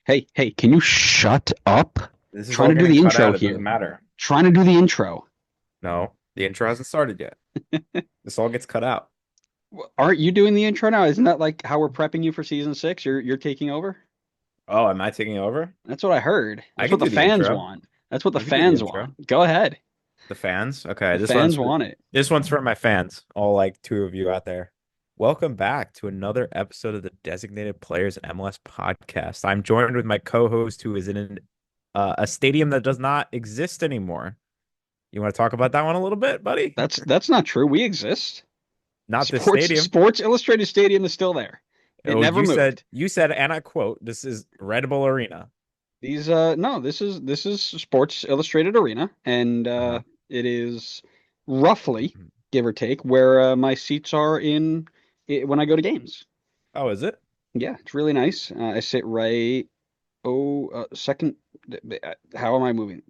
Hey, can you shut up? This is Trying all to do getting the cut intro out. It doesn't here. matter. Trying to do the intro. No, the intro hasn't started yet. This all gets cut out. Aren't you doing the intro now? Isn't that like how we're prepping you for season six? You're taking over? Oh, am I taking over? That's what I heard. I That's what can the do the fans intro. want. That's what the I can do the fans intro. want. Go ahead. The fans. Okay, The fans want it. this one's for my fans. All like two of you out there. Welcome back to another episode of the Designated Players and MLS podcast. I'm joined with my co-host who is in a stadium that does not exist anymore. You want to talk about that one a little bit, buddy? That's not true. We exist. Not this Sports stadium. Sports Illustrated Stadium is still there. It Oh, never moved. you said, and I quote, this is Red Bull Arena. These no, this is Sports Illustrated Arena, and Uh-huh. it is roughly, Mhm. give or take, where my seats are when I go to games. Oh, is it? Yeah, it's really nice. I sit right. Second. How am I moving?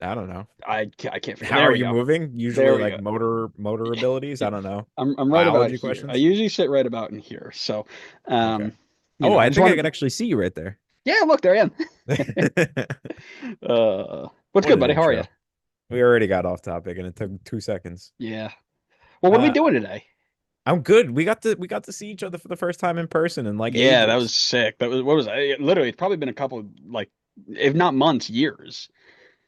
I don't know. I can't figure. How There are we you go. moving? There Usually we like go. motor abilities. I don't know. I'm right about Biology here. I questions. usually sit right about in here. So, Okay. um, Oh, I I just think I want could to. actually see you right there. Yeah, look, there I am. What's What good, an buddy? How are you? intro. We already got off topic and it took 2 seconds. Yeah. Well, what are we Uh, doing today? I'm good. We got to see each other for the first time in person in like Yeah, that was ages. sick. That was what was that? Literally, it's probably been a couple of like, if not months, years.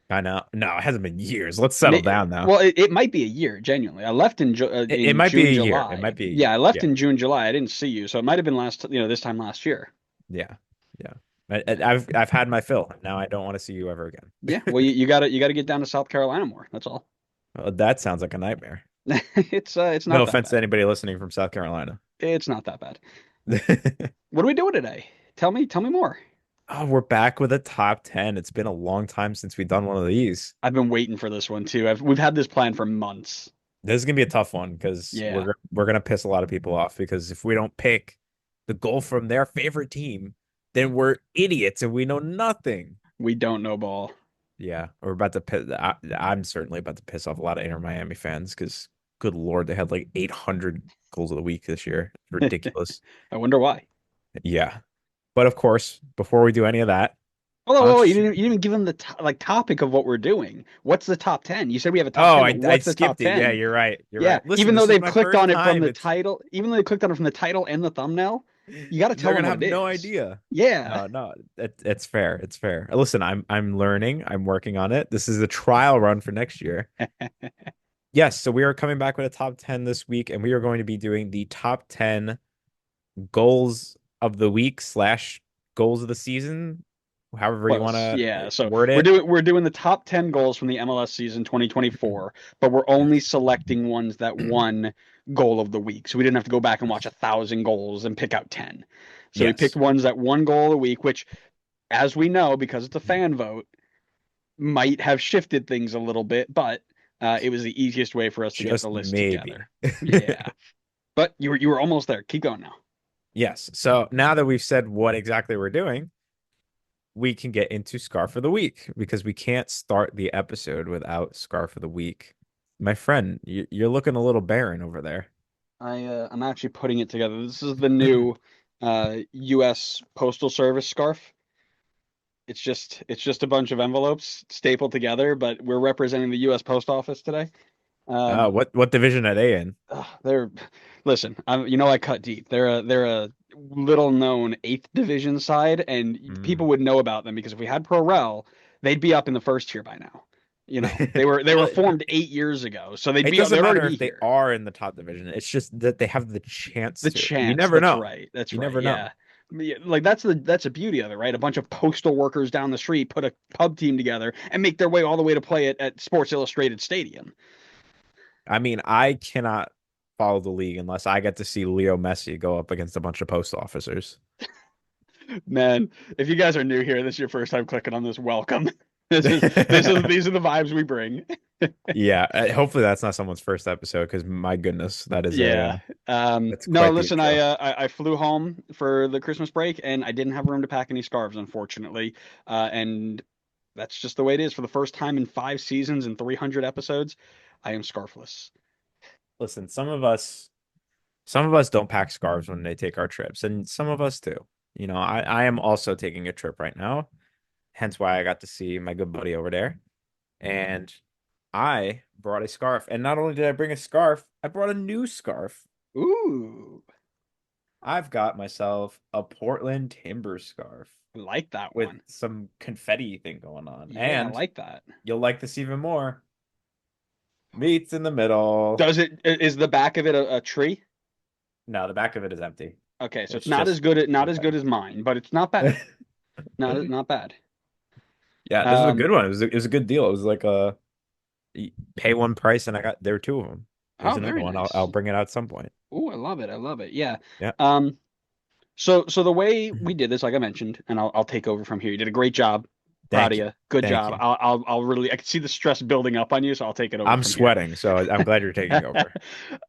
I know. No, it hasn't been years. Let's settle down now. Well, it might be a year, genuinely. I left It in might be June, a year. It July. might be a Yeah, year. I left Yeah. in June, July. I didn't see you, so it might have been this time last year. Yeah. Yeah. I've had my fill. Now I don't want to see you ever again. Yeah, well, you gotta get down to South Carolina more. That's all. Well, that sounds like a nightmare. It's No not that offense to bad. anybody listening from South Carolina. It's not that bad. What are we doing today? Tell me more. Oh, we're back with a top 10. It's been a long time since we've done one of these. I've been waiting for this one too. We've had this plan for months. This is gonna be a tough one because Yeah, we're gonna piss a lot of people off because if we don't pick the goal from their favorite team, then we're idiots and we know nothing. we don't know ball. Yeah, we're about to piss. I'm certainly about to piss off a lot of Inter Miami fans because, good Lord, they had like 800 goals of the week this year. Ridiculous. I wonder why. Yeah, but of course, before we do any of that, Oh, let's you didn't even give them the topic of what we're doing. What's the top 10? You said we have a top Oh, 10, but I what's the top skipped it. Yeah, 10? you're right. You're Yeah, right. Listen, this is my first time. It's even though they clicked on it from the title and the thumbnail, you got to tell they're them gonna what have it no is. idea. Yeah. No, it's fair. It's fair. Listen, I'm learning. I'm working on it. This is a trial run for next year. Yes, so we are coming back with a top 10 this week, and we are going to be doing the top 10 goals of the week slash goals of the season, however you want Close. to Yeah. So word we're it. doing the top 10 goals from the MLS season 2024, but we're only Yes. selecting ones that won goal of the week. So we didn't have to go back and watch 1,000 goals and pick out 10. So we picked Yes. ones that won goal of the week, which, as we know, because it's a fan vote, might have shifted things a little bit, but it was the easiest way for us to get the Just list maybe. together. Yeah. But you were almost there. Keep going now. Yes. So now that we've said what exactly we're doing, we can get into Scarf of the Week because we can't start the episode without Scarf of the Week. My friend, you're looking a little barren over there. I'm actually putting it together. This is the new U.S. Postal Service scarf. It's just a bunch of envelopes stapled together, but we're representing the U.S. Post Office today. Um, What division are they in? they're listen. I cut deep. They're a little known eighth division side, and Mm. people would know about them because if we had Pro Rel, they'd be up in the first tier by now. They were Well, formed 8 years ago, so they'd it be doesn't they'd already matter be if they here. are in the top division. It's just that they have the chance The to. You chance. never That's know. right. That's You right. never know. Yeah. Yeah, like that's the beauty of it, right? A bunch of postal workers down the street put a pub team together and make their way all the way to play at Sports Illustrated Stadium. I mean, I cannot follow the league unless I get to see Leo Messi go up against a bunch of post officers. Man, if you guys are new here, this is your first time clicking on this, welcome. This is these are the vibes we bring. Yeah, hopefully that's not someone's first episode because my goodness, Yeah. that's No, quite the listen, I, intro. uh, I I flew home for the Christmas break and I didn't have room to pack any scarves, unfortunately. And that's just the way it is. For the first time in 5 seasons and 300 episodes, I am scarfless. Listen, some of us don't pack scarves when they take our trips, and some of us do. I am also taking a trip right now, hence why I got to see my good buddy over there. And I brought a scarf. And not only did I bring a scarf, I brought a new scarf. Ooh, I've got myself a Portland Timber scarf I like that with one. some confetti thing going on. Yeah, I And like that. you'll like this even more. Meats in the middle. Is the back of it a tree? No, the back of it is empty. Okay, so it's It's not as just good not as good confetti. as mine, but it's not bad. Not bad. Yeah, this was a Um, good one. It was a good deal. It was like a pay one price, and there were two of them. Here's oh, another very one. I'll nice. bring it out at some point. Ooh, I love it. I love it. Yeah. Yeah. Um, so the way we did this, like I mentioned, and I'll take over from here. You did a great job. Proud Thank of you. you. Good Thank job. you. I'll really I can see the stress building up on you, so I'll take it over I'm from here. sweating, so I'm glad you're taking over.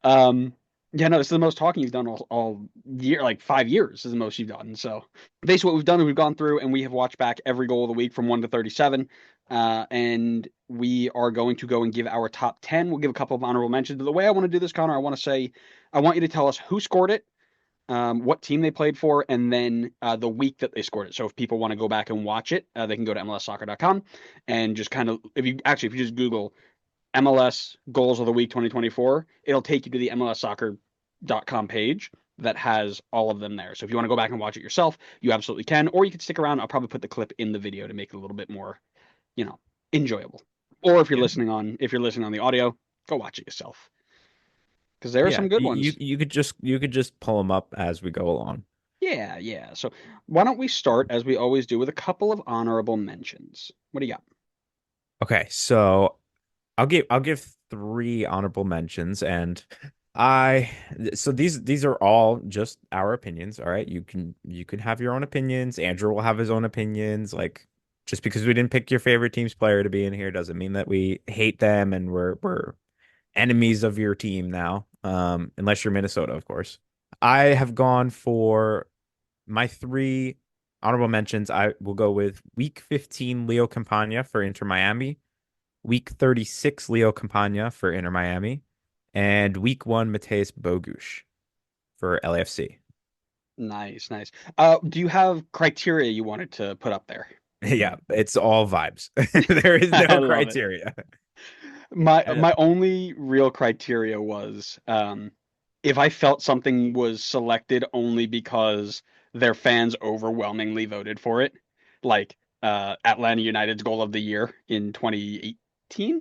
um, yeah, no, this is the most talking you've done all year, like 5 years is the most you've done. So basically, what we've done is we've gone through and we have watched back every goal of the week from 1 to 37, and we are going to go and give our top 10. We'll give a couple of honorable mentions. But the way I want to do this, Connor, I want to say, I want you to tell us who scored it, what team they played for, and then the week that they scored it. So if people want to go back and watch it, they can go to MLSsoccer.com and just kind of, if you just Google MLS goals of the week 2024, it'll take you to the MLSsoccer.com page that has all of them there. So if you want to go back and watch it yourself, you absolutely can, or you can stick around. I'll probably put the clip in the video to make it a little bit more, you know, enjoyable. Or Yeah. if you're listening on the audio, go watch it yourself because there are Yeah. some good You ones. you could just pull them up as we go along. Yeah, yeah. So why don't we start as we always do with a couple of honorable mentions? What do you got? Okay, so I'll give three honorable mentions, and I so these are all just our opinions. All right, you can have your own opinions. Andrew will have his own opinions. Like, just because we didn't pick your favorite team's player to be in here doesn't mean that we hate them and we're enemies of your team now. Unless you're Minnesota, of course. I have gone for my three honorable mentions. I will go with Week 15 Leo Campagna for Inter Miami, Week 36 Leo Campagna for Inter Miami, and Week 1 Mateus Bogusz for LAFC. Nice, nice. Do you have criteria you wanted to put up there? Yeah, it's all vibes. There is I no love it. criteria. My And, my only real criteria was if I felt something was selected only because their fans overwhelmingly voted for it, like Atlanta United's goal of the year in 2018,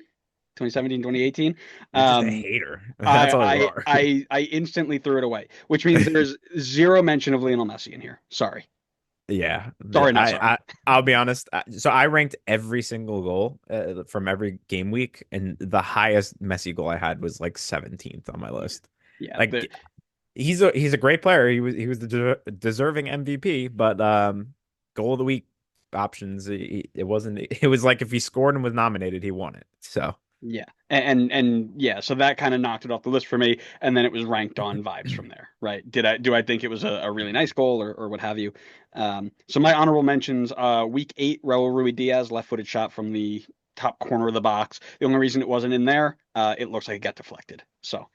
2017, 2018. you're just a Um, hater. That's I all you I are. I instantly threw it away, which means there's zero mention of Lionel Messi in here. Sorry. Yeah, Sorry, not sorry. I'll be honest. So I ranked every single goal from every game week, and the highest Messi goal I had was like 17th on my list. Yeah, Like, he's a great player. He was the deserving MVP, but goal of the week options. It wasn't. It was like if he scored and was nominated, he won it. So yeah, and yeah, so that kind of knocked it off the list for me, and then it was ranked on vibes from there, right? Do I think it was a really nice goal or what have you? So my honorable mentions: week 8, Raul Ruidiaz left-footed shot from the top corner of the box. The only reason it wasn't in there, it looks like it got deflected. So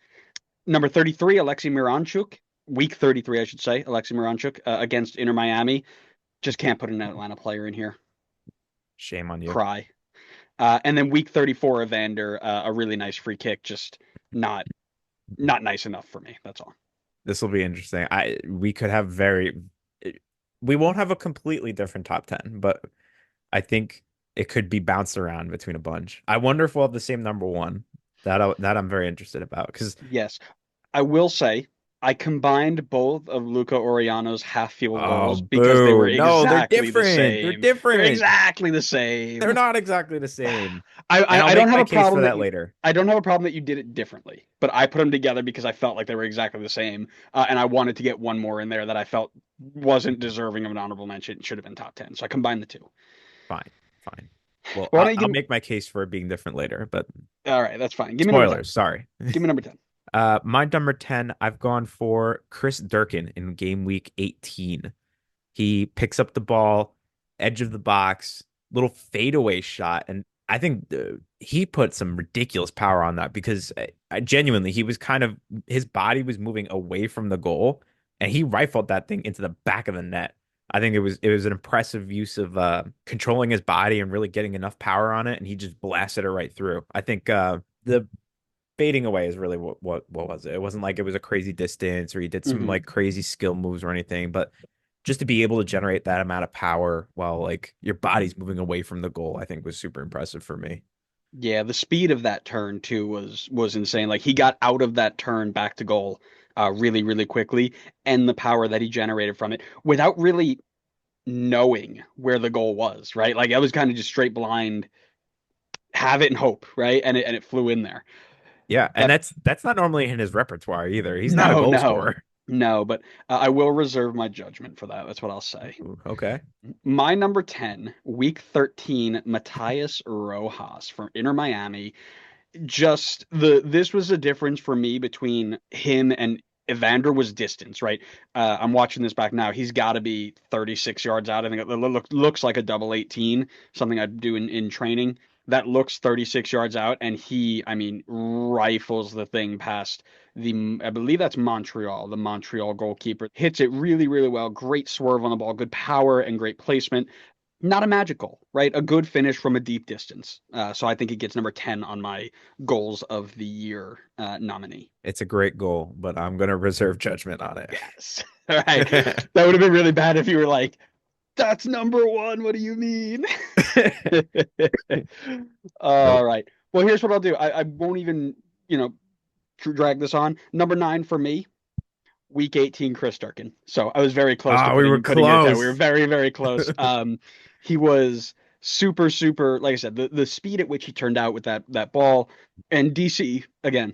number 33, Alexei Miranchuk, week 33, I should say, Alexei Miranchuk against Inter Miami. Just can't put an Atlanta player in here. shame on you. Cry. And then week 34, Evander, a really nice free kick, just not not nice enough for me. That's all. This will be interesting. We could have very. We won't have a completely different top 10, but I think it could be bounced around between a bunch. I wonder if we'll have the same number one. That I'm very interested about because Yes, I will say I combined both of Luca Oriano's half field oh goals because they were boo. No, they're exactly the different. They're same. They're different. exactly the They're same. not exactly the same. I, And I I'll I don't make have my a case for problem that that you later. I don't have a problem that you did it differently, but I put them together because I felt like they were exactly the same, and I wanted to get one more in there that I felt wasn't deserving of an honorable mention. It should have been top 10. So I combined the two. Fine, fine. Well, Why I'll, don't you I'll give me? make my case for it being different later, but All right, that's fine. Give me number 10. spoilers, sorry. Give me number 10. My number 10, I've gone for Chris Durkin in game week 18. He picks up the ball, edge of the box, little fadeaway shot. And I think he put some ridiculous power on that because genuinely, he was his body was moving away from the goal and he rifled that thing into the back of the net. I think it was an impressive use of controlling his body and really getting enough power on it, and he just blasted it right through. I think the fading away is really what was it? It wasn't like it was a crazy distance or he did some Hmm. like crazy skill moves or anything, but just to be able to generate that amount of power while like your body's moving away from the goal, I think was super impressive for me. Yeah, the speed of that turn too was insane. Like he got out of that turn back to goal really, really quickly, and the power that he generated from it without really knowing where the goal was, right? Like I was kind of just straight blind, have it and hope, right? And it flew in there. Yeah, and But that's not normally in his repertoire either. He's not a no, goal no, scorer. no. But I will reserve my judgment for that. That's what I'll say. Ooh, okay. My number 10, week 13, Matthias Rojas from Inter Miami. Just this was a difference for me between him and Evander was distance, right? I'm watching this back now. He's got to be 36 yards out. I think it looks like a double 18, something I'd do in training. That looks 36 yards out, and he, I mean, rifles the thing past I believe that's Montreal, the Montreal goalkeeper. Hits it really, really well. Great swerve on the ball, good power, and great placement. Not a magical, right? A good finish from a deep distance. So I think it gets number 10 on my goals of the year nominee. It's a great goal, but I'm gonna reserve judgment on Yes. All right. it. That would have been really bad if you were like, that's number one. What do you mean? All Nope. right. Well, here's what I'll do. I won't even, you know, drag this on. Number nine for me, week 18, Chris Durkin. So I was very close to Ah, we were putting it at 10. We were close. very, very close. He was super, super, like I said, the speed at which he turned out with that ball. And DC, again,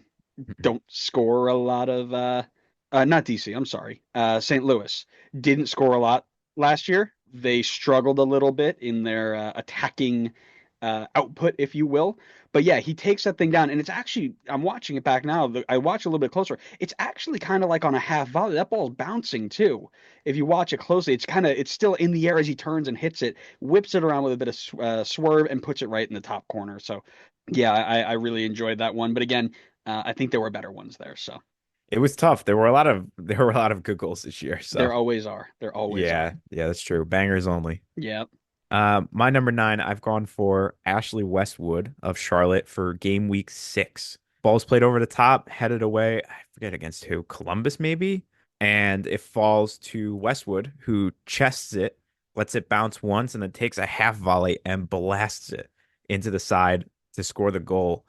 don't score a lot of not DC, I'm sorry. St. Louis didn't score a lot last year. They struggled a little bit in their attacking output, if you will. But yeah, he takes that thing down, and it's actually I'm watching it back now. I watch a little bit closer. It's actually kind of like on a half volley. That ball's bouncing too. If you watch it closely, it's still in the air as he turns and hits it, whips it around with a bit of swerve, and puts it right in the top corner. So yeah, I really enjoyed that one. But again, I think there were better ones there. So It was tough. There were a lot of good goals this year. So there always are. There always are. yeah, yeah, that's true. Bangers only. Yeah. My number nine, I've gone for Ashley Westwood of Charlotte for game week 6. Ball's played over the top, headed away. I forget against who, Columbus maybe, and it falls to Westwood, who chests it, lets it bounce once, and then takes a half volley and blasts it into the side to score the goal.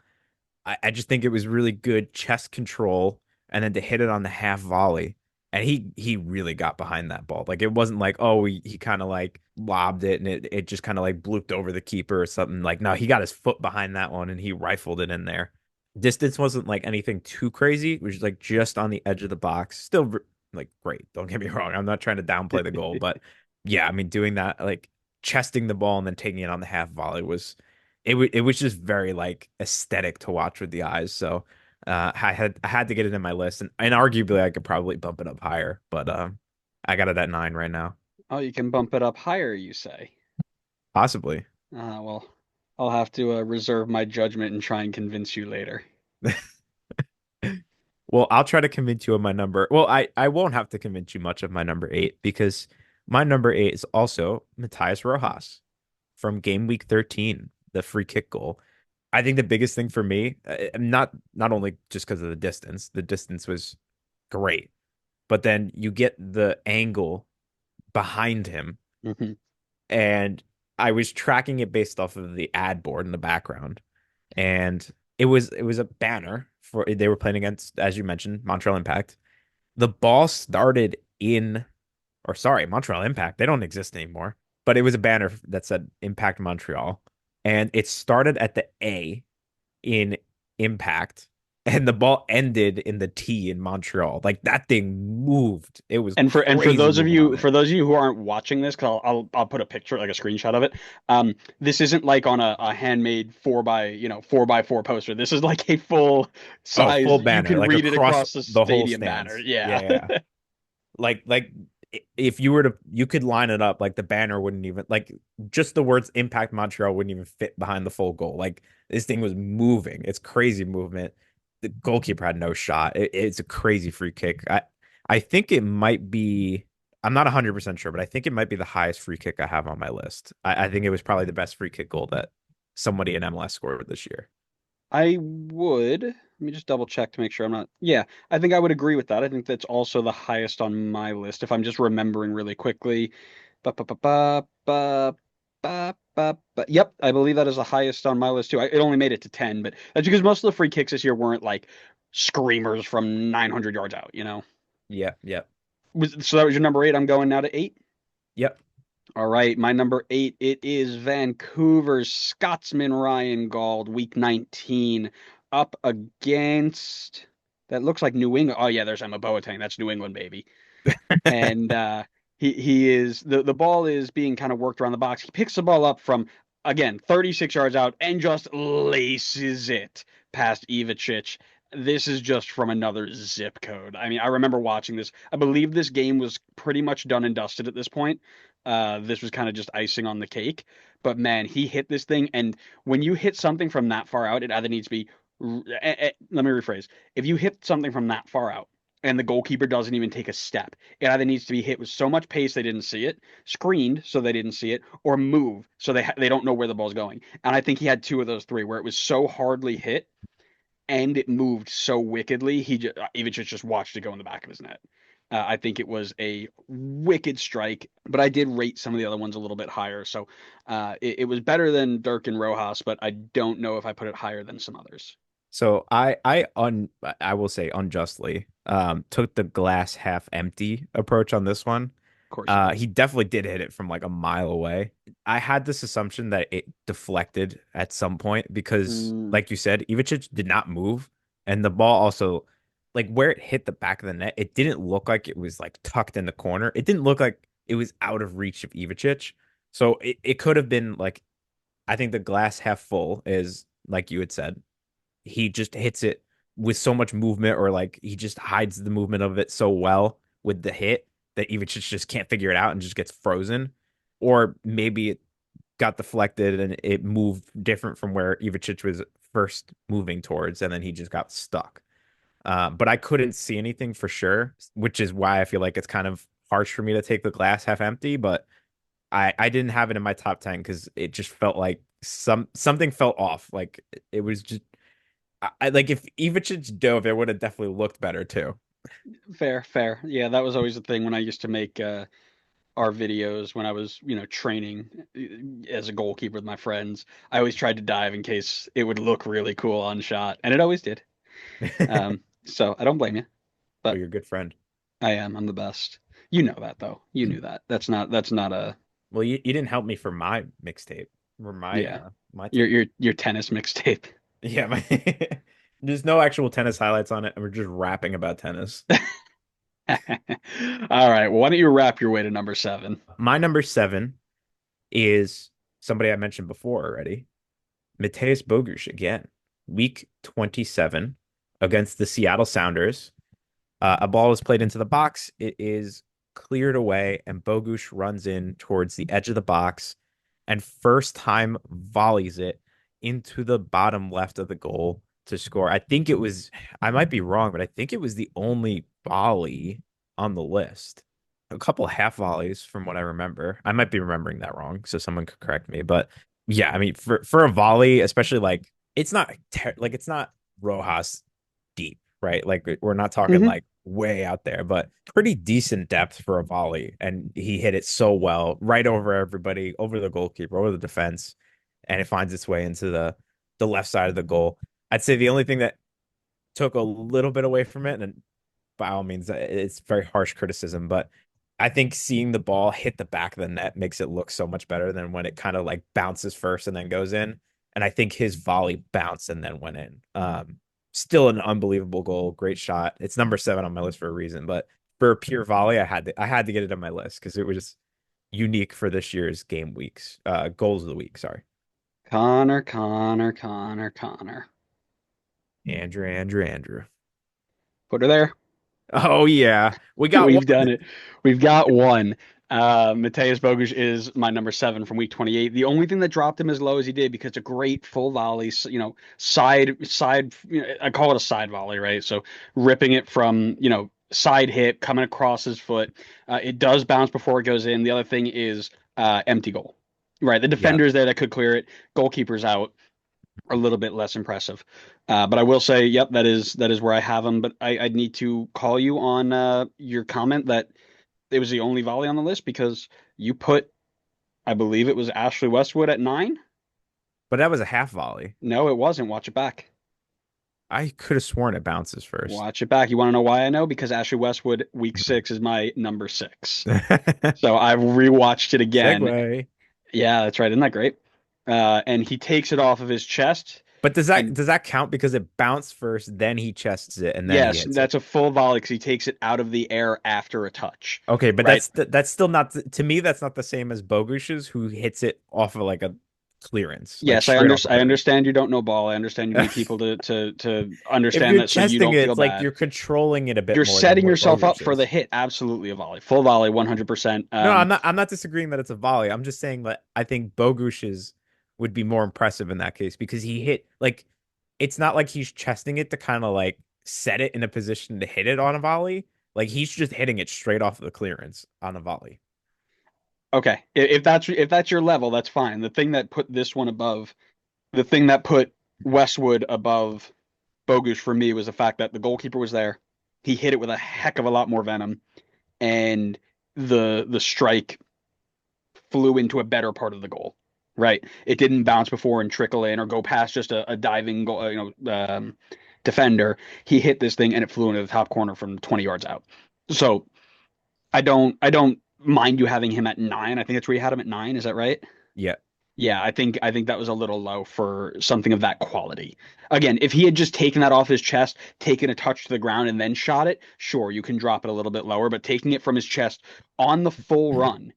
I just think it was really good chest control and then to hit it on the half volley. And he really got behind that ball. Like it wasn't like, oh, he kind of like lobbed it and it just kind of like blooped over the keeper or something. Like, no, he got his foot behind that one and he rifled it in there. Distance wasn't like anything too crazy. It was like just on the edge of the box. Still like great. Don't get me wrong. I'm not trying to downplay the goal, but yeah, I mean doing that like chesting the ball and then taking it on the half volley was it was just very like aesthetic to watch with the eyes. So I had to get it in my list, and arguably I could probably bump it up higher, but I got it at 9 right now, Oh, you can bump it up higher, you say. possibly. Well, I'll have to reserve my judgment and try and convince you later. Well, I'll try to convince you of my number. Well, I won't have to convince you much of my number 8 because my number 8 is also Matthias Rojas from game week 13, the free kick goal. I think the biggest thing for me, not only just because of the distance was great, but then you get the angle behind him, Hmm. and I was tracking it based off of the ad board in the background, and it was a banner for they were playing against, as you mentioned, Montreal Impact. The ball started in, or sorry, Montreal Impact. They don't exist anymore, but it was a banner that said Impact Montreal, and it started at the A in Impact, and the ball ended in the T in Montreal. Like that thing moved. It was And for crazy those of moving on you it. who aren't watching this, because I'll put a picture like a screenshot of it. This isn't like on a handmade 4x4 poster. This is like a full Oh, size. full You banner, can like read it across across the the whole stadium banner. stands. Yeah, Yeah. yeah. Like if you were to you could line it up, like the banner wouldn't even like just the words Impact Montreal wouldn't even fit behind the full goal. Like this thing was moving. It's crazy movement. The goalkeeper had no shot. It's a crazy free kick. I think it might be I'm not 100% sure, but I think it might be the highest free kick I have on my list. I think it was probably the best free kick goal that somebody in MLS scored this year. I would. Let me just double check to make sure I'm not. Yeah, I think I would agree with that. I think that's also the highest on my list if I'm just remembering really quickly. Ba, ba, ba, ba, ba, ba, ba, ba. Yep, I believe that is the highest on my list too. It only made it to 10, but that's because most of the free kicks this year weren't like screamers from 900 yards out, you know? Yep, yep, So that was your number eight. I'm going now to eight. yep. All right, my number eight, it is Vancouver's Scotsman Ryan Gauld, week 19, up against that looks like New England. Oh yeah, there's Emma Boateng. That's New England, baby. And he is the ball is being kind of worked around the box. He picks the ball up from again 36 yards out and just laces it past Ivicic. This is just from another zip code. I mean, I remember watching this. I believe this game was pretty much done and dusted at this point. This was kind of just icing on the cake. But man, he hit this thing, and when you hit something from that far out, it either needs to be. Let me rephrase. If you hit something from that far out and the goalkeeper doesn't even take a step. It either needs to be hit with so much pace they didn't see it, screened so they didn't see it, or move so they don't know where the ball's going. And I think he had two of those three where it was so hardly hit and it moved so wickedly. Ivic just watched it go in the back of his net. I think it was a wicked strike, but I did rate some of the other ones a little bit higher. So it was better than Dirk and Rojas, but I don't know if I put it higher than some others. So I will say unjustly took the glass half empty approach on this one. Of course you did. He definitely did hit it from like a mile away. I had this assumption that it deflected at some point because, Mm, like you said, Ivicic did not move, and the ball also, like where it hit the back of the net, it didn't look like it was like tucked in the corner. It didn't look like it was out of reach of Ivicic. So it could have been like I think the glass half full is like you had said he just hits it with so much movement, or like he just hides the movement of it so well with the hit that Ivic just can't figure it out and just gets frozen. Or maybe it got deflected and it moved different from where Ivic was first moving towards, and then he just got stuck. But I couldn't see anything for sure, which is why I feel like it's kind of harsh for me to take the glass half empty. But I didn't have it in my top 10 because it just felt like something felt off. Like it was just like if Ivic dove, it would have definitely looked better too. fair, fair. Yeah, that was always the thing when I used to make our videos when I was, training as a goalkeeper with my friends. I always tried to dive in case it would look really cool on shot, and it always did. So I don't blame you, Oh, but you're a good friend. I am. I'm the best. You know that though. You knew that. That's not a Well, you didn't help me for my mixtape or my yeah. my Your tape. tennis mixtape. Yeah, my there's no actual tennis highlights on it, and we're just rapping about tennis. All right. Well, why don't you wrap your way to number seven? My number seven is somebody I mentioned before already. Mateus Bogusz again. Week 27 against the Seattle Sounders. A ball is played into the box. It is cleared away, and Bogusz runs in towards the edge of the box and first time volleys it into the bottom left of the goal to score. I might be wrong, but I think it was the only volley on the list. A couple half volleys from what I remember. I might be remembering that wrong, so someone could correct me. But yeah, I mean, for a volley, especially like it's not Rojas deep, right? Like we're not talking Hmm. like way out there, but pretty decent depth for a volley. And he hit it so well, right over everybody, over the goalkeeper, over the defense, and it finds its way into the left side of the goal. I'd say the only thing that took a little bit away from it, and by all means, it's very harsh criticism, but I think seeing the ball hit the back of the net makes it look so much better than when it kind of like bounces first and then goes in. And I think his volley bounced and then went in. Still an unbelievable goal, great shot. It's number seven on my list for a reason, but for a pure volley, I had to get it on my list because it was unique for this year's game weeks, goals of the week. Sorry, Connor, Connor, Connor, Connor. Andrew. Put her there. Oh yeah, we got one. We've done it. We've got one. Mateus Bogusz is my number seven from week 28. The only thing that dropped him as low as he did because it's a great full volley, side. I call it a side volley, right? So ripping it from side hit coming across his foot. It does bounce before it goes in. The other thing is empty goal. Right, the Yeah. defender's there that could clear it. Goalkeeper's out, a little bit less impressive. But I will say, yep, that is where I have him. But I need to call you on your comment that it was the only volley on the list because you put, I believe it was Ashley Westwood at 9. But that was a half volley. No, it wasn't. Watch it back. I could have sworn it bounces first. Watch it back. You want to know why I know? Because Ashley Westwood, week 6, is my number 6. So I've rewatched it again. Segue. Yeah, that's right. Isn't that great? And he takes it off of his chest. But And does that count because it bounced first, then he chests it, and then he yes, hits it? that's a full volley because he takes it out of the air after a touch. Okay, but Right? that's still not to me. That's not the same as Bogush's, who hits it off of like a clearance, like Yes, straight off the I clearance. understand you don't know ball. I understand you need people to If understand you're that so you chesting don't it, feel it's like bad. you're controlling it a bit You're more than setting what yourself up Bogush for the is. hit. Absolutely a volley. Full volley, 100%. No, I'm not disagreeing that it's a volley. I'm just saying that I think Bogush's would be more impressive in that case because he hit like it's not like he's chesting it to kind of like set it in a position to hit it on a volley. Like he's just hitting it straight off the clearance on a volley. Okay. If that's your level, that's fine. The thing that put this one above, the thing that put Westwood above Bogusz for me was the fact that the goalkeeper was there. He hit it with a heck of a lot more venom, and the strike flew into a better part of the goal. Right, it didn't bounce before and trickle in or go past just a diving goal, defender. He hit this thing and it flew into the top corner from 20 yards out. So I don't mind you having him at 9. I think that's where you had him at 9. Is that right? Yeah. Yeah, I think that was a little low for something of that quality. Again, if he had just taken that off his chest, taken a touch to the ground, and then shot it, sure, you can drop it a little bit lower. But taking it from his chest on the full run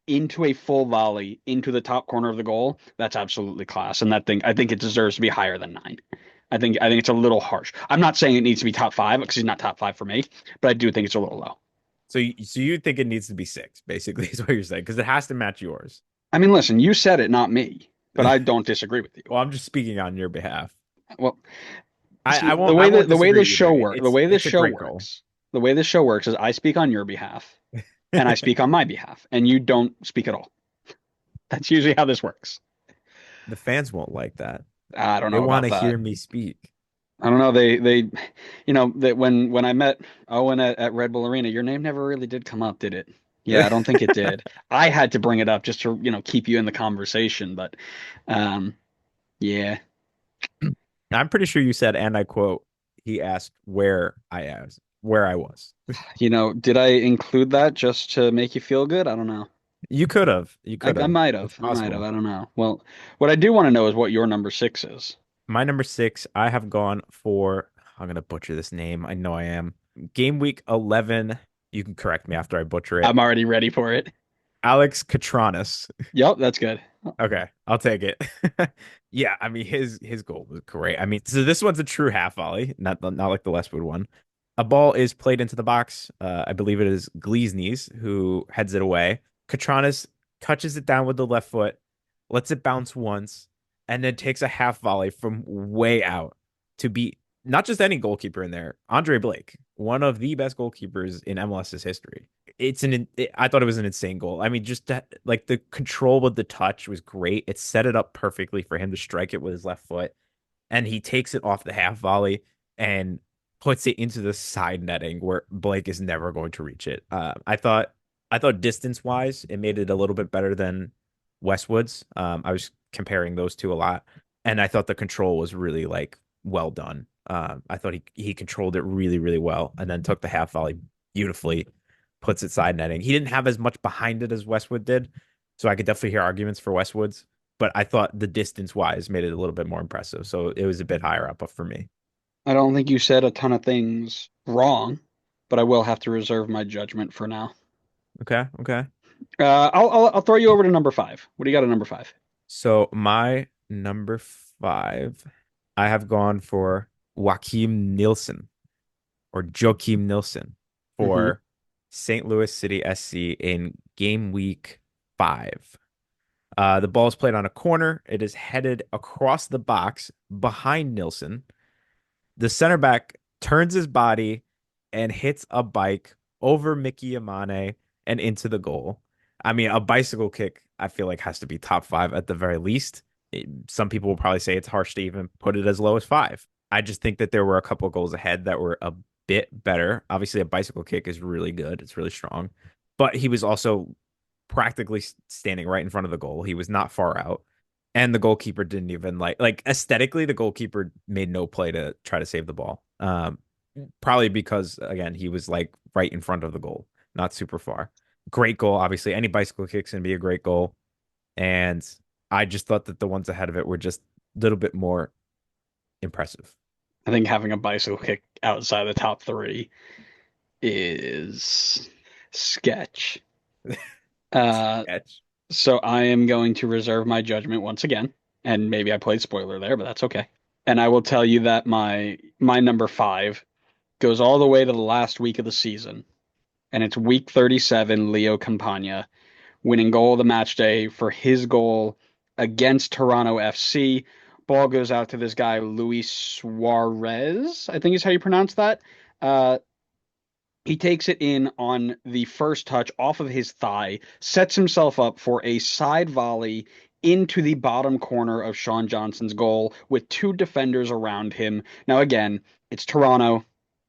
into a full volley into the top corner of the goal, that's absolutely class. And that thing, I think it deserves to be higher than 9. I think it's a little harsh. I'm not saying it needs to be top 5 because he's not top 5 for me, but I do think it's a little low. So you think it needs to be 6, basically, is what you're saying, because it has to match yours. I mean, listen, you said it, not me, but I don't disagree with you. Well, I'm just speaking on your behalf. Well, see, the I way won't that the way disagree this either. show work, It's a great goal. the way this show works is I speak on your behalf and I speak on my behalf, and you don't speak at all. That's usually how this works. The fans won't like that. I don't They know want about to that. hear me speak. I don't know. That when I met Owen at Red Bull Arena, your name never really did come up, did it? Yeah, I don't think it did. I had to bring it up just to keep you in the conversation, but um, yeah. I'm pretty sure you said, and I quote, he asked where I was. Did I include that just to make you feel good? I don't know. You could have. You I, could I have. might It's have. I might have. possible. I don't know. Well, what I do want to know is what your number 6 is. My number 6, I have gone for, I'm gonna butcher this name. I know I am. Game week 11. You can correct me after I butcher it. I'm already ready for it. Alex Katranis. Yep, that's good. Okay, I'll take it. Yeah, I mean his goal was great. I mean, so this one's a true half volley, not like the Westwood one. A ball is played into the box. I believe it is Gleesnes who heads it away. Katranis touches it down with the left foot, lets it bounce once, and then takes a half volley from way out to beat not just any goalkeeper in there, Andre Blake, one of the best goalkeepers in MLS's history. I thought it was an insane goal. I mean, just that, like the control with the touch was great. It set it up perfectly for him to strike it with his left foot, and he takes it off the half volley and puts it into the side netting where Blake is never going to reach it. I thought distance wise, it made it a little bit better than Westwood's. I was comparing those two a lot, and I thought the control was really like well done. I thought he controlled it really really well, and then took the half volley beautifully, puts it side netting. He didn't have as much behind it as Westwood did, so I could definitely hear arguments for Westwood's. But I thought the distance wise made it a little bit more impressive, so it was a bit higher up for me. I don't think you said a ton of things wrong, but I will have to reserve my judgment for now. Okay, okay. I'll throw you over to number 5. What do you got at number 5? So my number 5, I have gone for Joachim Nielsen or Joachim Nielsen Mm-hmm. for St. Louis City SC in game week 5. The ball is played on a corner. It is headed across the box behind Nielsen. The center back turns his body and hits a bike over Mickey Amane and into the goal. I mean, a bicycle kick, I feel like has to be top five at the very least. Some people will probably say it's harsh to even put it as low as five. I just think that there were a couple of goals ahead that were a bit better. Obviously, a bicycle kick is really good. It's really strong. But he was also practically standing right in front of the goal. He was not far out. And the goalkeeper didn't even like aesthetically, the goalkeeper made no play to try to save the ball. Probably because again, he was like right in front of the goal, not super far. Great goal, obviously. Any bicycle kicks can be a great goal. And I just thought that the ones ahead of it were just a little bit more impressive. I think having a bicycle kick outside the top three is sketch. Uh, Sketch. so I am going to reserve my judgment once again, and maybe I played spoiler there, but that's okay. And I will tell you that my number five goes all the way to the last week of the season, and it's week 37. Leo Campagna winning goal of the match day for his goal against Toronto FC. Ball goes out to this guy Luis Suarez, I think is how you pronounce that. Uh, he takes it in on the first touch off of his thigh, sets himself up for a side volley into the bottom corner of Sean Johnson's goal with two defenders around him. Now, again, it's Toronto.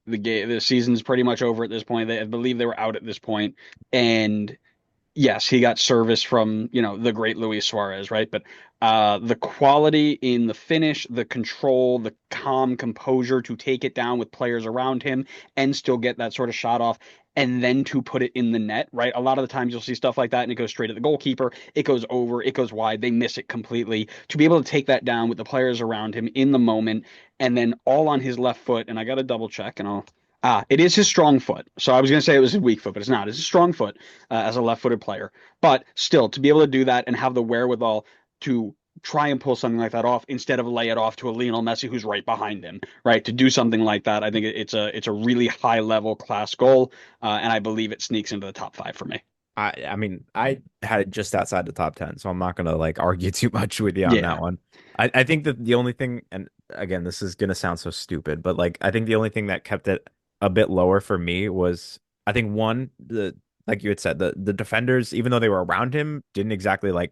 The season's pretty much over at this point. I believe they were out at this point, and yes, he got service from, the great Luis Suarez, right? But the quality in the finish, the control, the calm composure to take it down with players around him and still get that sort of shot off and then to put it in the net, right? A lot of the times you'll see stuff like that and it goes straight at the goalkeeper. It goes over, it goes wide, they miss it completely. To be able to take that down with the players around him in the moment and then all on his left foot, and I got to double check and I'll it is his strong foot. So I was going to say it was his weak foot, but it's not. It's his strong foot as a left-footed player. But still, to be able to do that and have the wherewithal to try and pull something like that off instead of lay it off to a Lionel Messi who's right behind him, right? To do something like that, I think it's a really high level class goal, and I believe it sneaks into the top five for me. I mean, I had it just outside the top 10, so I'm not gonna like argue too much with you on that Yeah. one. I think that the only thing, and again, this is gonna sound so stupid, but like I think the only thing that kept it a bit lower for me was I think one, the like you had said, the defenders, even though they were around him, didn't exactly like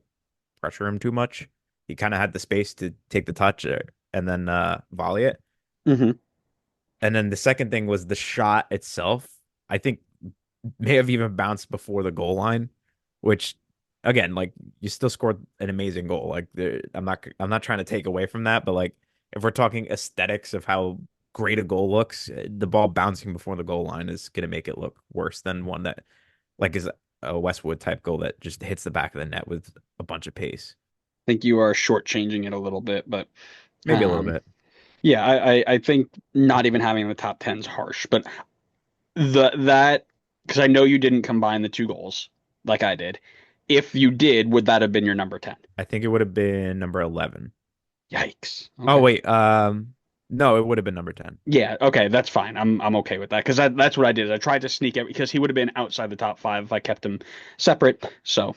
pressure him too much. He kind of had the space to take the touch and then volley it. Hmm. And then the second thing was the shot itself. I think may have even bounced before the goal line, which again, like you still scored an amazing goal. Like I'm not trying to take away from that, but like if we're talking aesthetics of how great a goal looks, the ball bouncing before the goal line is going to make it look worse than one that like is a Westwood type goal that just hits the back of the net with a bunch of pace. I think you are shortchanging it a little bit, but Maybe a little um, bit. yeah, I think not even having the top 10 is harsh, but that because I know you didn't combine the two goals like I did. If you did, would that have been your number 10? I think it would have been number 11. Yikes. Oh Okay. wait, no, it would have been number 10. Yeah, okay, that's fine. I'm okay with that because that's what I did. I tried to sneak it because he would have been outside the top five if I kept him separate. So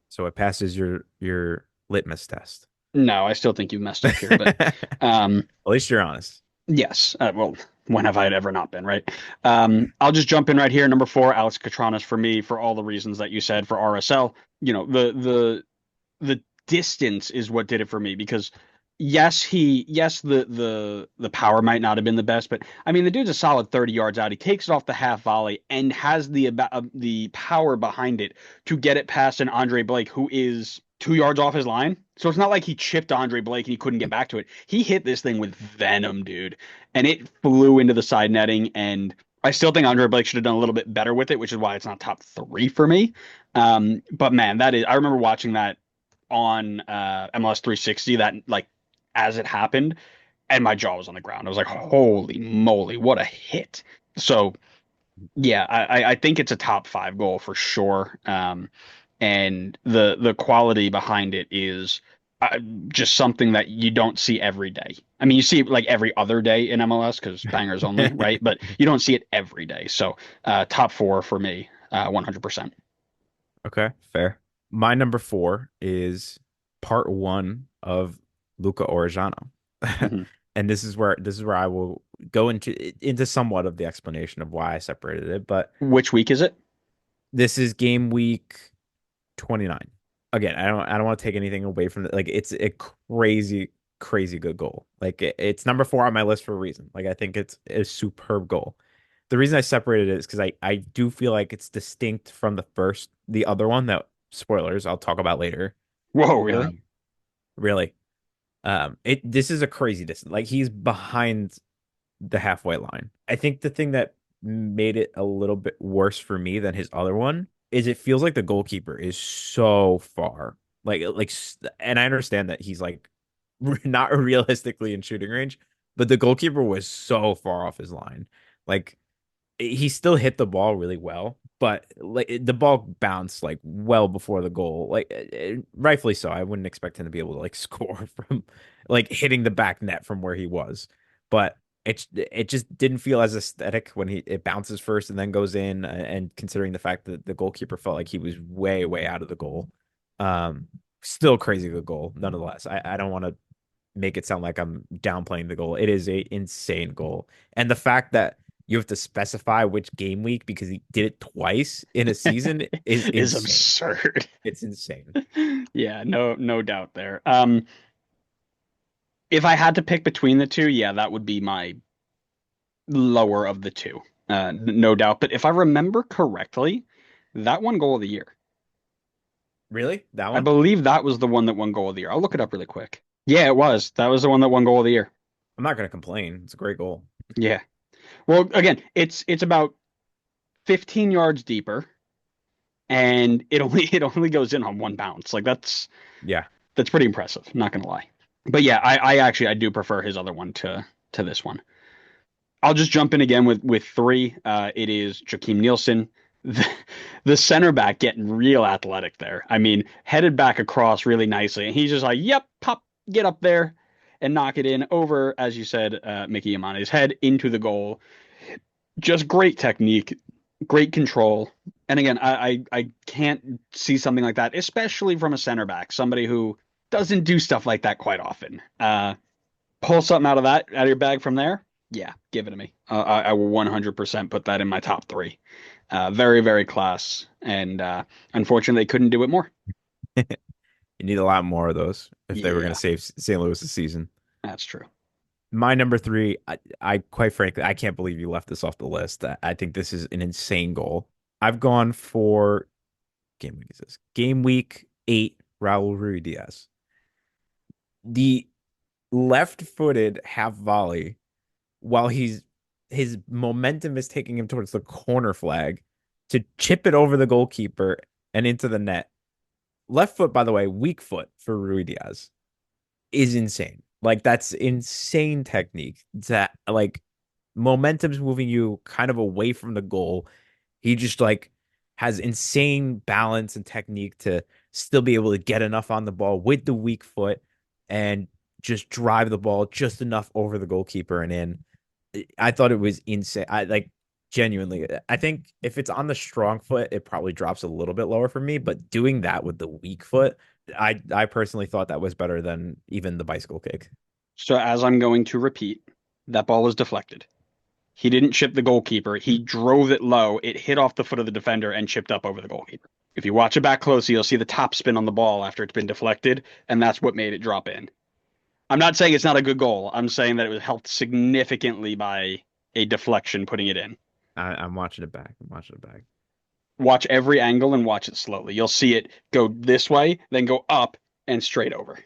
So it passes your litmus test. no, I still think you messed up here, but At um, least you're honest. yes. Well, when have I ever not been, right? I'll just jump in right here. Number four, Alex Catranas for me for all the reasons that you said for RSL. The distance is what did it for me because yes the power might not have been the best, but I mean the dude's a solid 30 yards out. He takes it off the half volley and has the power behind it to get it past an Andre Blake who is 2 yards off his line. So it's not like he chipped Andre Blake and he couldn't get back to it. He hit this thing with venom, dude, and it flew into the side netting. And I still think Andre Blake should have done a little bit better with it, which is why it's not top three for me. But man, that is I remember watching that on MLS 360 that like as it happened, and my jaw was on the ground. I was like, "Holy moly, what a hit!" So yeah, I think it's a top five goal for sure. And the quality behind it is uh, just something that you don't see every day. I mean, you see it like every other day in MLS because bangers only, right? But you don't see it every day. So top four for me, 100%. Okay, fair. My number four is part one of Luca Orejano. and this is where I will go into somewhat of the explanation of why I separated it. But Which week is it? this is game week 29. Again, I don't want to take anything away from it. Like it's a crazy, crazy good goal. Like it's number 4 on my list for a reason. Like I think it's a superb goal. The reason I separated it is because I do feel like it's distinct from the other one that spoilers I'll talk about later. Whoa, really? Um, really. This is a crazy distance. Like he's behind the halfway line. I think the thing that made it a little bit worse for me than his other one is it feels like the goalkeeper is so far. And I understand that he's like not realistically in shooting range, but the goalkeeper was so far off his line. Like he still hit the ball really well, but like the ball bounced like well before the goal. Like rightfully so. I wouldn't expect him to be able to like score from like hitting the back net from where he was. But it just didn't feel as aesthetic when it bounces first and then goes in, and considering the fact that the goalkeeper felt like he was way out of the goal. Um Still crazy good goal nonetheless. I don't want to make it sound like I'm downplaying the goal. It is a insane goal. And the fact that you have to specify which game week because he did it twice in a season is Is insane. absurd. It's insane. Yeah, no doubt there. If I had to pick between the two, yeah, that would be my lower of the two, no doubt. But if I remember correctly, that won goal of the year. Really? That I one? believe that was the one that won goal of the year. I'll look it up really quick. Yeah, it was. That was the one that won goal of the year. I'm not gonna complain. It's a great goal. Yeah. Well, again, it's about 15 yards deeper, and it only goes in on one bounce. Like Yeah. that's pretty impressive. Not gonna lie. But yeah, I actually I do prefer his other one to this one. I'll just jump in again with three. It is Joakim Nielsen, the, the center back, getting real athletic there. I mean, headed back across really nicely, and he's just like, "Yep, pop, get up there, and knock it in over," as you said, Mickey Yamane's head into the goal. Just great technique, great control. And again, I can't see something like that, especially from a center back, somebody who doesn't do stuff like that quite often. Pull something out of your bag from there. Yeah, give it to me. I will 100% put that in my top three. Very class, and unfortunately, they couldn't do it more. You need a lot more of those if they were gonna Yeah, save St. Louis this season. that's true. My number 3, I quite frankly, I can't believe you left this off the list. I think this is an insane goal. I've gone for game week is this? Game week 8, Raul Ruidiaz. The left-footed half volley while his momentum is taking him towards the corner flag to chip it over the goalkeeper and into the net. Left foot, by the way, weak foot for Ruidiaz is insane. Like that's insane technique. That like momentum's moving you kind of away from the goal. He just like has insane balance and technique to still be able to get enough on the ball with the weak foot and just drive the ball just enough over the goalkeeper and in. I thought it was insane. I like genuinely. I think if it's on the strong foot, it probably drops a little bit lower for me. But doing that with the weak foot, I personally thought that was better than even the bicycle kick. So as I'm going to repeat, that ball was deflected. He didn't chip the goalkeeper. He drove it low. It hit off the foot of the defender and chipped up over the goalkeeper. If you watch it back closely, you'll see the top spin on the ball after it's been deflected, and that's what made it drop in. I'm not saying it's not a good goal. I'm saying that it was helped significantly by a deflection putting it in. I'm watching it back. I'm watching it back. Watch every angle and watch it slowly. You'll see it go this way, then go up and straight over.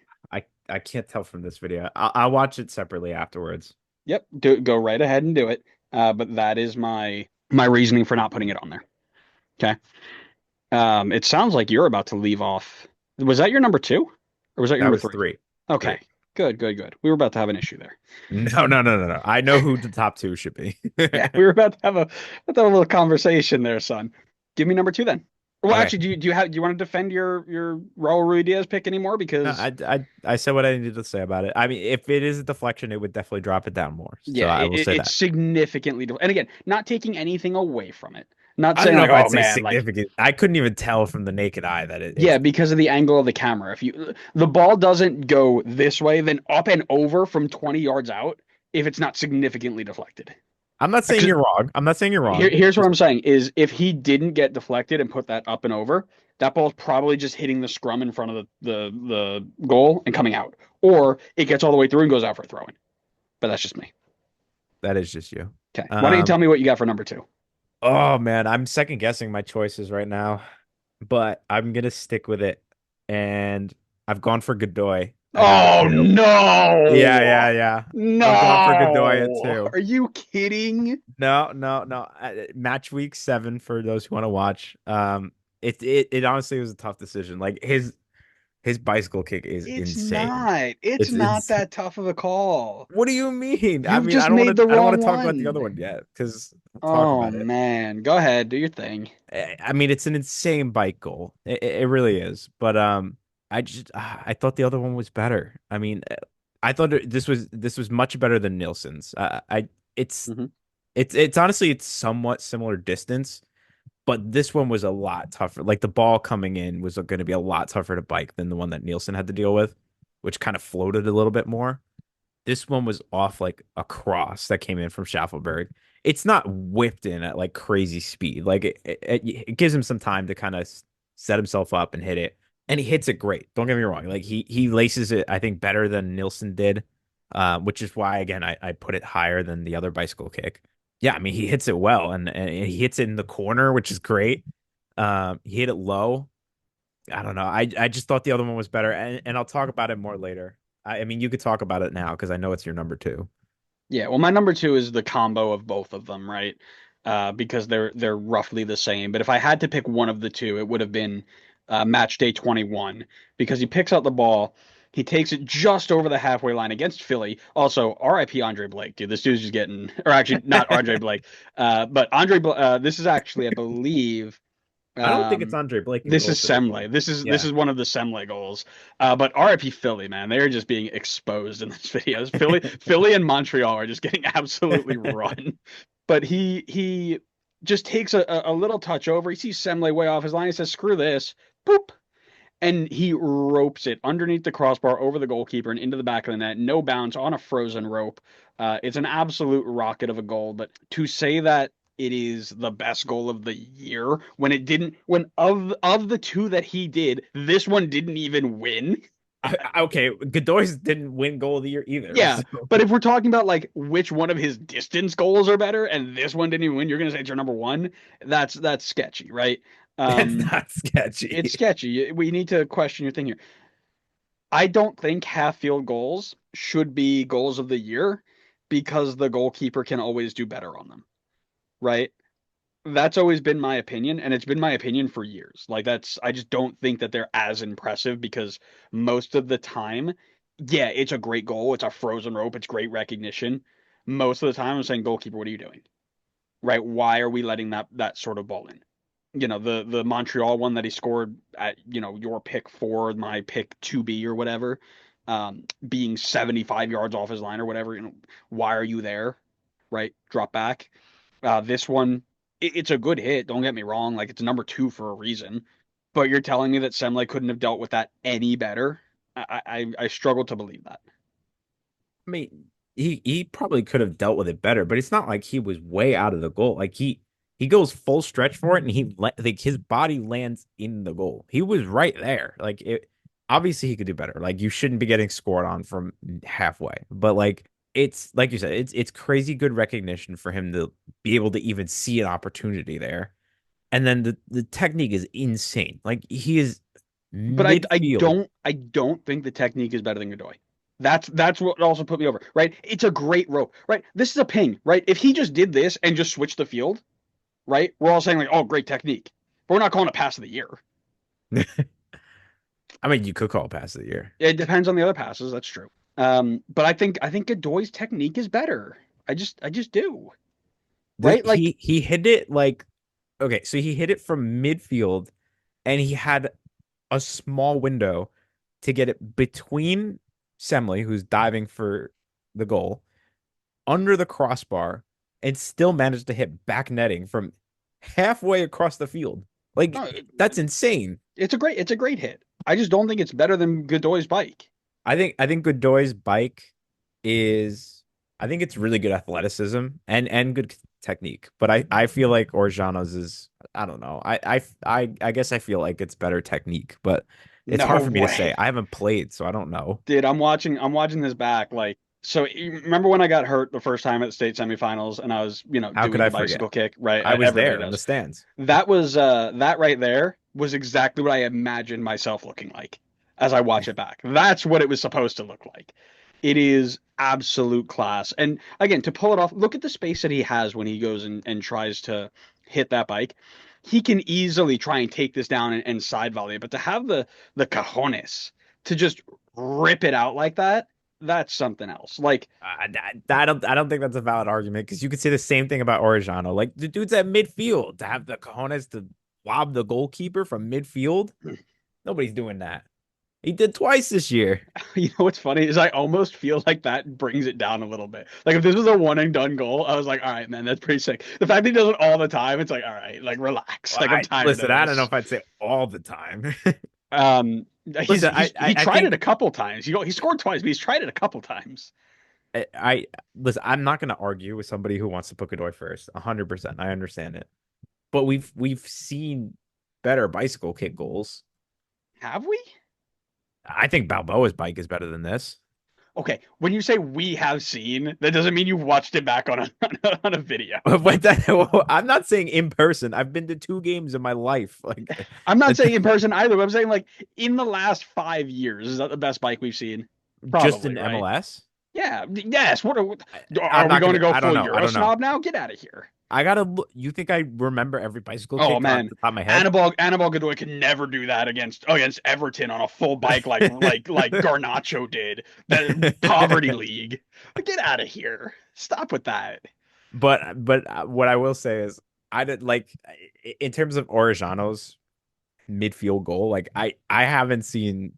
I can't tell from this video. I'll watch it separately afterwards. Yep, go right ahead and do it. But that is my reasoning for not putting it on there. Okay. It sounds like you're about to leave off. Was that your number two, or was that your That number was three? three. Okay, Three. good. We were about to have an issue there. No. I know who the top two should be. Yeah, we were about to have a little conversation there, son. Give me number two then. Well, Okay. actually, do you want to defend your Raul Ruiz Diaz pick anymore? No, Because I said what I needed to say about it. I mean, if it is a deflection, it would definitely drop it down more. So yeah, I will say it's that. significantly, and again, not taking anything away from it. Not I don't saying know like, if I'd oh say man, like significant. I couldn't even tell from the naked eye that yeah, it's. because of the angle of the camera. If you the ball doesn't go this way, then up and over from 20 yards out if it's not significantly deflected. I'm not saying 'Cause you're wrong. I'm not saying you're wrong. here's what Just I'm saying is if he didn't get deflected and put that up and over, that ball's probably just hitting the scrum in front of the goal and coming out. Or it gets all the way through and goes out for throwing. But that's just me. that is just you. Okay. Why don't you Um. tell me what you got for number two? Oh man, I'm second guessing my choices right now, but I'm gonna stick with it, and I've gone for Godoy at number Oh two. Yeah, no. yeah, yeah. I've gone for Godoy at No. two. Are you kidding? No, no, no. Match week 7 for those who want to watch. It honestly was a tough decision. Like his bicycle kick is It's insane. not. It's It's not insane. that tough of a call. What do you mean? I You've mean, just made the I don't want wrong to talk about the other one. one yet because I'll talk Oh about it. man. Go ahead, do your thing. I mean, it's an insane bike goal. It really is. But I thought the other one was better. I mean, I thought this was much better than Nilsson's. I it's Hmm. it's honestly it's somewhat similar distance, but this one was a lot tougher. Like the ball coming in was going to be a lot tougher to bike than the one that Nielsen had to deal with, which kind of floated a little bit more. This one was off like a cross that came in from Schaffelberg. It's not whipped in at like crazy speed. Like it gives him some time to kind of set himself up and hit it. And he hits it great. Don't get me wrong. Like he laces it, I think, better than Nilsson did, which is why again I put it higher than the other bicycle kick. Yeah, I mean he hits it well, and he hits it in the corner, which is great. He hit it low. I don't know. I just thought the other one was better, and I'll talk about it more later. I mean, you could talk about it now because I know it's your number two. Yeah, well, my number two is the combo of both of them, right? Because they're roughly the same. But if I had to pick one of the two, it would have been match day 21 because he picks out the ball, he takes it just over the halfway line against Philly. Also, R.I.P. Andre Blake, dude. This dude's just getting, or actually not Andre Blake, but this is actually, I believe, I don't think it's um, Andre Blake in this goal is for this Semley. one. This Yeah. is one of the Semley goals. But RIP Philly, man, they are just being exposed in this video. Philly and Montreal are just getting absolutely run. But he just takes a little touch over. He sees Semley way off his line. He says, "Screw this!" Boop, and he ropes it underneath the crossbar over the goalkeeper and into the back of the net. No bounce on a frozen rope. It's an absolute rocket of a goal. But to say that it is the best goal of the year when it didn't, when of the two that he did, this one didn't even win. Okay, Godoy's didn't win goal of the year either. Yeah, So but if we're talking about like which one of his distance goals are better, and this one didn't even win, you're gonna say it's your number one. That's sketchy, right? that's Um, not it's sketchy. sketchy. We need to question your thing here. I don't think half field goals should be goals of the year because the goalkeeper can always do better on them, right? That's always been my opinion, and it's been my opinion for years. Like I just don't think that they're as impressive because most of the time, yeah, it's a great goal, it's a frozen rope, it's great recognition. Most of the time, I'm saying, goalkeeper, what are you doing? Right? Why are we letting that sort of ball in? The Montreal one that he scored at your pick four, my pick 2B or whatever, being 75 yards off his line or whatever. Why are you there? Right? Drop back. This one, it's a good hit. Don't get me wrong. Like it's number two for a reason. But you're telling me that Semley couldn't have dealt with that any better? I struggle to believe that. I mean, he probably could have dealt with it better, but it's not like he was way out of the goal. Like he goes full stretch for it, and like his body lands in the goal. He was right there. Like it, obviously he could do better. Like you shouldn't be getting scored on from halfway, but like it's like you said, it's crazy good recognition for him to be able to even see an opportunity there. And then the technique is insane. Like he is But I midfield. don't think the technique is better than Godoy. That's what also put me over, right? It's a great rope, right? This is a ping, right? If he just did this and just switched the field, right? We're all saying like, oh, great technique, but we're not calling it pass of the year. I mean, you could call it pass of the year. It depends on the other passes. That's true. But I think Godoy's technique is better. I just do, right? Like, He hit it like okay, so he hit it from midfield and he had a small window to get it between Semley, who's diving for the goal, under the crossbar, and still managed to hit back netting from halfway across the field. Like No, that's insane. it's a great hit. I just don't think it's better than Godoy's bike. I think Godoy's bike is I think it's really good athleticism and good technique. But I feel like Orjano's is I don't know. I guess I feel like it's better technique, but it's No hard for me to say. way. I haven't played, so I don't know. Dude, I'm watching this back. Like, so you remember when I got hurt the first time at the state semifinals and I was, How could doing I the forget? bicycle kick, right? I was Everybody there in the does. stands. That right there was exactly what I imagined myself looking like as I watch it back. That's what it was supposed to look like. It is absolute class. And again, to pull it off, look at the space that he has when he goes and tries to hit that bike. He can easily try and take this down and side volley it, but to have the cojones to just rip it out like that, that's something else. Like, I don't think that's a valid argument because you could say the same thing about Orejano. Like the dude's at midfield to have the cojones to lob the goalkeeper from midfield. Nobody's doing that. He did twice this year. what's funny is I almost feel like that brings it down a little bit. Like if this was a one and done goal, I was like, all right, man, that's pretty sick. The fact that he does it all the time, it's like, all right, like relax. Well, Like I'm I tired of listen. I don't know this. if I'd say all the time. He's Listen, he I tried it a think couple times. He scored twice, but he's tried it a couple times. I listen. I'm not going to argue with somebody who wants to put Godoy first. 100%. I understand it, but we've seen better bicycle kick goals. Have we? I think Balboa's bike is better than this. Okay, when you say we have seen, that doesn't mean you've watched it back on a on a video. But I'm not saying in person. I've been to 2 games in my life. Like I'm not saying in person either. But I'm saying like in the last 5 years, is that the best bike we've seen? just Probably, in right? MLS. Yeah. Yes. I'm Are we not going to gonna. go I don't full know. I Euro don't know. snob now? Get out of here. I gotta look. You think I remember every bicycle Oh kick off man, the top of my head? Annabelle Godoy could never do that against Everton on a full bike like Garnacho did. The Poverty League. Get out of here. Stop with that. But what I will say is I did like in terms of Orejano's midfield goal. Like I haven't seen.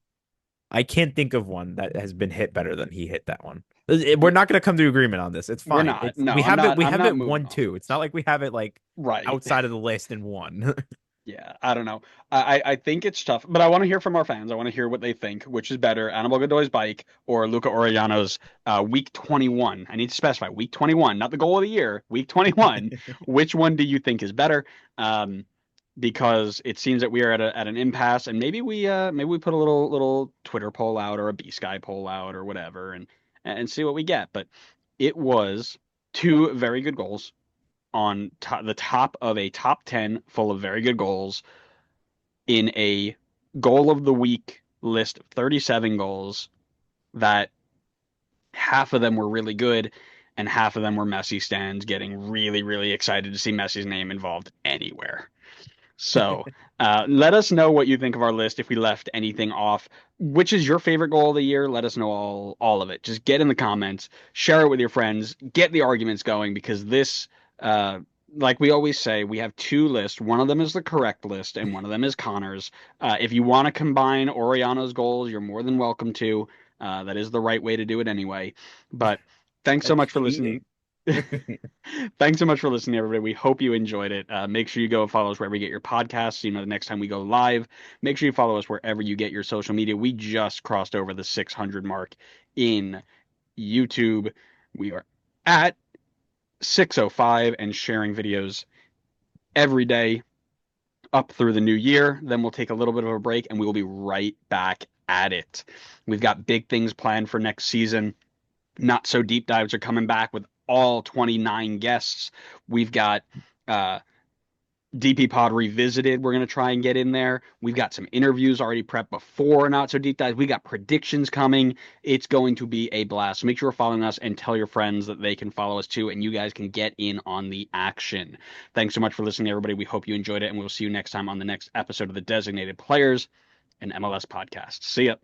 I can't think of one that has been hit better than he hit that one. We're not going to come to agreement on this. It's We're fine. not. It's No, we have it. We I'm have not it moving one off of two. It's not this. like we have it like Right. outside of the list in one. Yeah, I don't know. I think it's tough, but I want to hear from our fans. I want to hear what they think. Which is better, Annabelle Godoy's bike or Luca Orellano's week 21? I need to specify week 21, not the goal of the year. Week 21. Which one do you think is better? Um, because it seems that we are at an impasse, and maybe we put a little Twitter poll out or a B Sky poll out or whatever, and see what we get. But it was two very good goals on the top of a top 10 full of very good goals in a goal of the week list of 37 goals that half of them were really good and half of them were Messi stands getting really, really excited to see Messi's name involved anywhere. So let us know what you think of our list if we left anything off. Which is your favorite goal of the year? Let us know all of it. Just get in the comments, share it with your friends, get the arguments going because this, uh, like we always say, we have two lists. One of them is the correct list, and one of them is Connor's. If you want to combine Oriano's goals, you're more than welcome to. That is the right way to do it anyway. But thanks so That's much for listening. cheating. Thanks so much for listening, everybody. We hope you enjoyed it. Make sure you go and follow us wherever you get your podcasts. You know, the next time we go live, make sure you follow us wherever you get your social media. We just crossed over the 600 mark in YouTube. We are at 605 and sharing videos every day up through the new year. Then we'll take a little bit of a break and we will be right back at it. We've got big things planned for next season. Not So Deep Dives are coming back with all 29 guests. We've got DP Pod Revisited. We're going to try and get in there. We've got some interviews already prepped before Not So Deep Dives. We got predictions coming. It's going to be a blast. So make sure you're following us and tell your friends that they can follow us too, and you guys can get in on the action. Thanks so much for listening, everybody. We hope you enjoyed it, and we'll see you next time on the next episode of the Designated Players and MLS podcast. See ya.